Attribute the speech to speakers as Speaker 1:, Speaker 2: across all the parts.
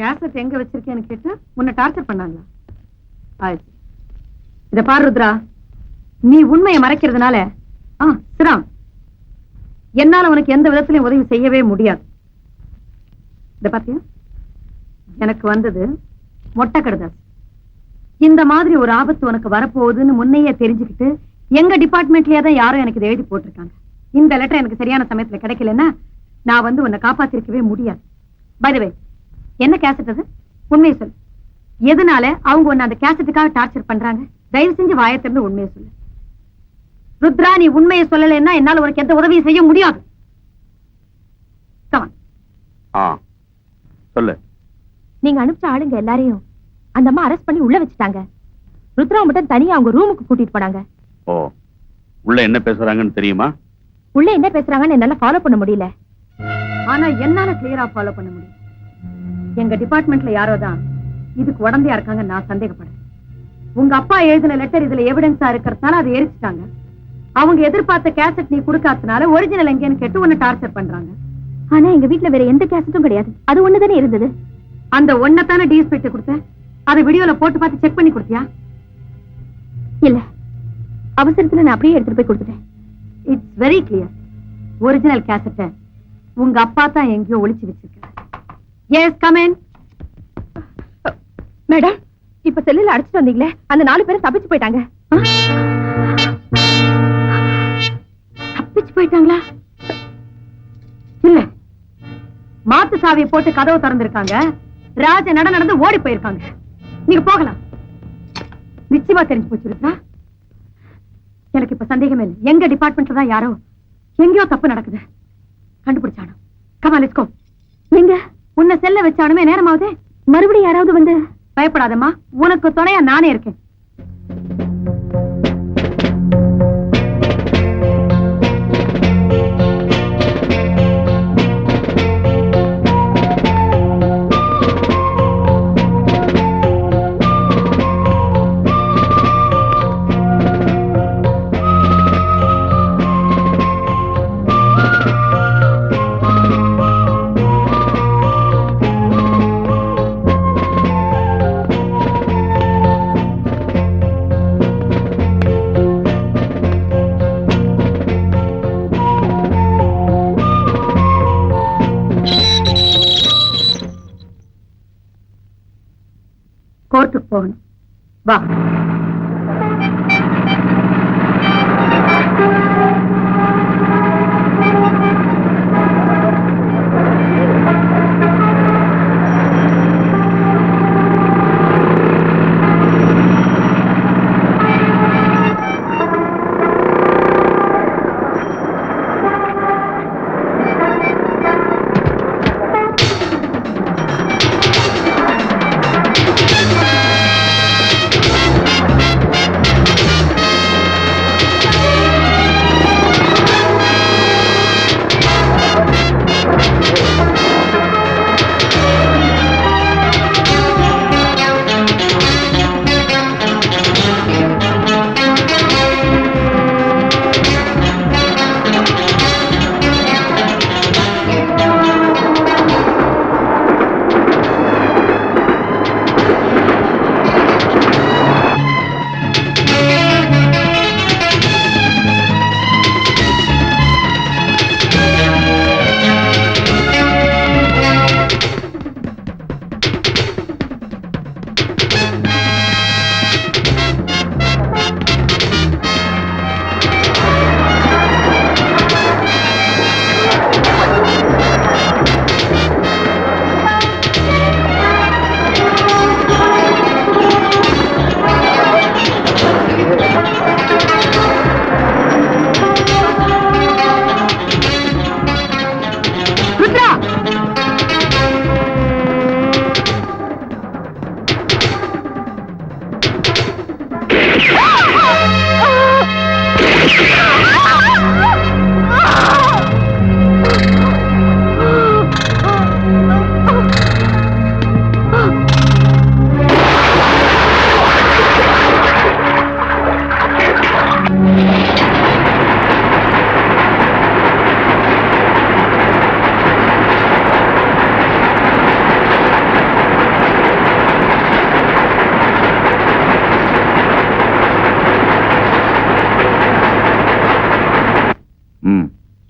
Speaker 1: Cassette எங்க வச்சிருக்கேன்னு கேட்டு உன்னை டார்ச்சர் பண்ணாங்களா? இத பாரு ருத்ரா, நீ உண்மையை மறைக்கிறதுனால சிராம், என்னால உனக்கு எந்த விதத்திலையும் உதவி செய்யவே முடியாது. இத பாத்தியா, எனக்கு வந்தது மொட்டை கடுதாசி. இந்த மாதிரி ஒரு ஆபத்து உனக்கு வரப்போகுதுன்னு முன்னையே தெரிஞ்சுக்கிட்டு எங்க டிபார்ட்மெண்ட்லயே தான் யாரும் எனக்கு இதை எழுதி போட்டிருக்காங்க. இந்த லெட்டர் எனக்கு சரியான சமயத்துல கிடைக்கலன்னா நான் வந்து உன்னை காப்பாத்திருக்கவே முடியாது. பை தி வே, என்ன கேசட் அது? உண்மையை சொல்லு. எதனால அவங்க உன்னை அந்த கேசட்டுக்காக டார்ச்சர் பண்றாங்க? தயவு செஞ்சு வாயை திறந்து உண்மையை சொல்லு. ருத்ரா, நீ உண்மையை சொல்லலைன்னா என்னால உனக்கு எந்த உதவியும் செய்ய முடியாது.
Speaker 2: சொல்லு.
Speaker 3: நீங்க அனுப்பிச்ச ஆளுங்க எல்லாரையும் அந்த அம்மா அரெஸ்ட் பண்ணி உள்ள வச்சுட்டாங்க. ருத்ரா மட்டும் தனியா அவங்க ரூமுக்கு கூட்டிட்டு போனாங்க.
Speaker 2: ஓ, உள்ள என்ன பேசுறாங்கன்னு தெரியுமா?
Speaker 3: உள்ள என்ன பேசுறாங்கன்னு என்னால ஃபாலோ பண்ண முடியல.
Speaker 1: ஆனா என்னால கிளியரா ஃபாலோ பண்ண முடியும். எங்க டிபார்ட்மெண்ட்ல யாரோ தான் இதுக்கு உடந்தையா இருக்காங்க. நான் சந்தேகப்படுறேன். உங்க அப்பா எழுதின லெட்டர் இதுல எவிடன்ஸா இருக்கிறதுனால அதை எரிச்சுட்டாங்க. அவங்க எதிர்பார்த்த கேசட் நீ கொடுக்காதனால ஒரிஜினல் எங்கன்னு கேட்டு உன்னை டார்ச்சர் பண்றாங்க.
Speaker 3: ஆனா எங்க வீட்டுல வேற எந்த கேசட்டும் கிடையாது. அது ஒண்ணுதானே இருந்தது.
Speaker 1: அந்த ஒன்னதானே டிஎஸ்பி கொடுத்த, அதை வீடியோல போட்டு பார்த்து செக் பண்ணி கொடுத்தியா?
Speaker 3: இல்ல, அவசரத்துல நான் அப்படியே எடுத்துட்டு போய் கொடுத்துட்டேன்.
Speaker 1: It's very clear. ஒரிஜினல் கேசட்டை உங்க அப்பா தான் எங்கேயோ ஒளிச்சு வச்சிருக்காரு. S, come in.
Speaker 3: மேடம், இப்ப செல்லுல அடிச்சுட்டு வந்தீங்களே, அந்த 4 பேரும் தப்பிச்சு போயிட்டாங்க.
Speaker 1: தப்பிச்சு போயிட்டாங்களா? இல்ல, மாத்து சாவியை போட்டு கதவு திறந்திருக்காங்க. ராஜ நடந்து ஓடி போயிருக்காங்க. நீங்க போகலாம். நிச்சயமா தெரிஞ்சு போச்சிருக்கா? எனக்கு இப்ப சந்தேகமே இல்லை. எங்க டிபார்ட்மெண்ட்ல தான் யாரோ எங்கேயோ தப்பு நடக்குது. கண்டுபிடிச்சானோ? Come on, let's go.
Speaker 3: எங்க
Speaker 1: உன்னை செல்ல வச்சானுமே நேரமாவது.
Speaker 3: மறுபடியும் யாராவது வந்து?
Speaker 1: பயப்படாதம்மா, உனக்கு துணையா நானே இருக்கேன். கோர்ட்டுக்கு போகணும். வா.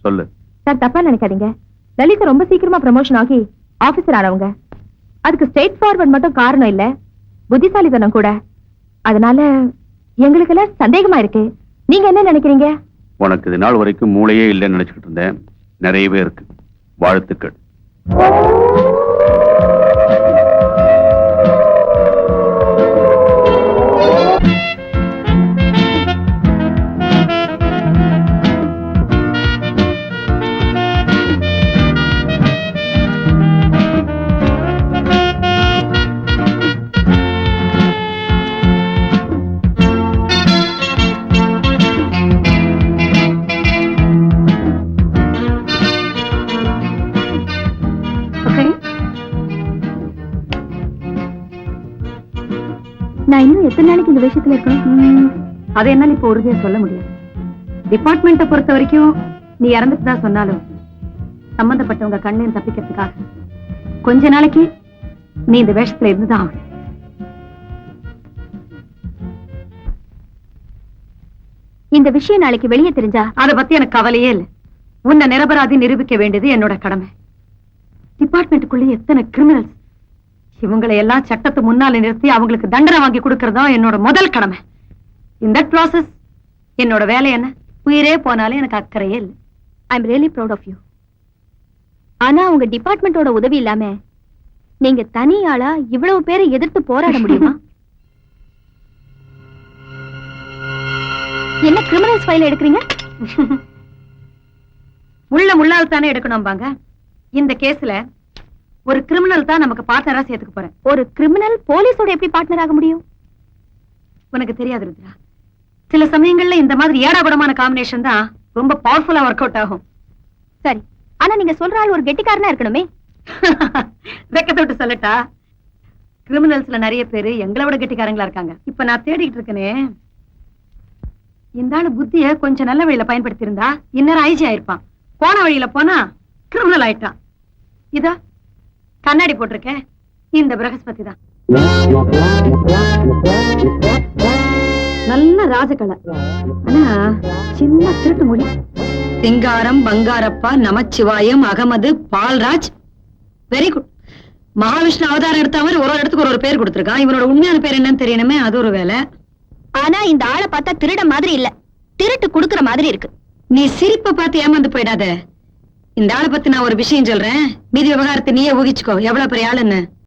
Speaker 2: சொல்லு.
Speaker 3: சார் தப்பா நினைக்காதீங்க. லலிதா ரொம்ப சீக்கிரமா ப்ரமோஷன் ஆகி ஆபீசர் ஆனவங்க. அதுக்கு ஸ்ட்ரெயிட் ஃபார்வர்ட் மட்டும் காரணம் இல்ல, புத்திசாலித்தனம் கூட. அதனால எங்களுக்கெல்லாம் சந்தேகமா இருக்கு. நீங்க என்ன நினைக்கிறீங்க?
Speaker 2: உனக்கு இது நாள் வரைக்கும் மூளையே இல்லைன்னு நினைச்சுக்கிட்டு இருந்தேன். நிறையவே இருக்கு. வாழ்த்துக்கள்.
Speaker 1: ஓகே,
Speaker 3: நான் இன்னும் எத்தனை நாளைக்கு இந்த விஷயத்துல இருக்கணும்?
Speaker 1: அதை என்னால இப்ப உறுதியா சொல்ல முடியாது. டிபார்ட்மெண்ட்டை பொறுத்த வரைக்கும் நீ இறந்துட்டு தான் சொன்னாலும் சம்பந்தப்பட்டவங்க கண்ணையும் தப்பிக்கிறதுக்காக கொஞ்ச நாளைக்கு நீ இந்த வேஷத்துல இருந்துதான் ஆகணும்.
Speaker 3: இந்த விஷயம் நாளைக்கு வெளியே தெரிஞ்சா
Speaker 1: அதை பத்தி எனக்கு கவலையே இல்லை. உன்னை நிரபராதி நிரூபிக்க வேண்டியது என்னோட கடமை. டிபார்ட்மெண்ட்டுக்குள்ளே எத்தனை கிரிமினல்ஸ், இவங்களை எல்லாம் சட்டத்து முன்னால நிறுத்தி அவங்களுக்கு தண்டனை வாங்கி கொடுக்கறதா என்னோட முதல் கடமை. இந்த ப்ராசஸ் என்னோட வேலை என்ன, உயிரே போனாலும் எனக்கு அக்கறையே இல்லை.
Speaker 3: I am really proud of you. ஆனா உங்க டிபார்ட்மெண்டோட உதவி இல்லாம நீங்க தனி ஆளா இவ்வளவு பேரை எதிர்த்து போராட முடியுமா? என்ன கிரிமினல்ஸ் ஃபைல் எடுக்கிறீங்க?
Speaker 1: முள்ள முள்ளால் தானே எடுக்கணும்பாங்க. இந்த கேஸ்ல ஒரு கிரிமினல் தான் நமக்கு பார்ட்னரா சேர்த்துக்க போறேன்.
Speaker 3: ஒரு கிரிமினல் போலீஸோட எப்படி பார்ட்னர் ஆக முடியும்?
Speaker 1: உனக்கு தெரியாது ருத்ரா, சில சமயங்கள்ல இந்த மாதிரி ஏடாகுடமான காம்பினேஷன் தான் ரொம்ப பவர்ஃபுல்லா ஒர்க் அவுட் ஆகும்.
Speaker 3: சரி, ஆனா நீங்க சொல்ற ஆள் ஒரு கெட்டிக்காரனா இருக்கணுமே.
Speaker 1: வெக்கத்தை விட்டு சொல்லட்டா, கிரிமினல்ஸ்ல நிறைய பேரு எங்களை விட கெட்டிக்காரங்களா இருக்காங்க. இப்ப நான் தேடிட்டு இருக்கனே, இந்த ஆளு புத்திய கொஞ்சம் நல்ல வழியில பயன்படுத்தி இருந்தா இன்னும் ஐஜி ஆயிருப்பான். போன வழியில போனா கிரிமினல் ஆயிட்டான். இதா கண்ணாடி போட்டிருக்கேன், இந்த பிரகஸ்பதி தான். நல்ல ராஜகலை, ஆனா சின்ன திருட்டு மொழி. சிங்காரம், பங்காரப்பா, நமச்சிவாயம், அகமது, பால்ராஜ். Very good. மகாவிஷ்ணு அவதாரம் எடுத்த மாதிரி ஒரு இடத்துக்கு ஒரு பேர் கொடுத்திருக்கான். இவனோட உண்மையான பேர் என்னன்னு தெரியணுமே, அது ஒரு வேலை.
Speaker 3: ஆனா இந்த ஆளை பார்த்தா திருட மாதிரி இல்ல, திருட்டு குடுக்கற மாதிரி இருக்கு.
Speaker 1: நீ சிரிப்பை பார்த்து ஏமாந்து போயிடாத. இந்த ஆளை பத்தி நான் ஒரு விஷயம் சொல்றேன், மீதி விவகாரத்தை நீயே ஊகிச்சுக்கோ எவ்வளவு பெரிய ஆளுன்னு.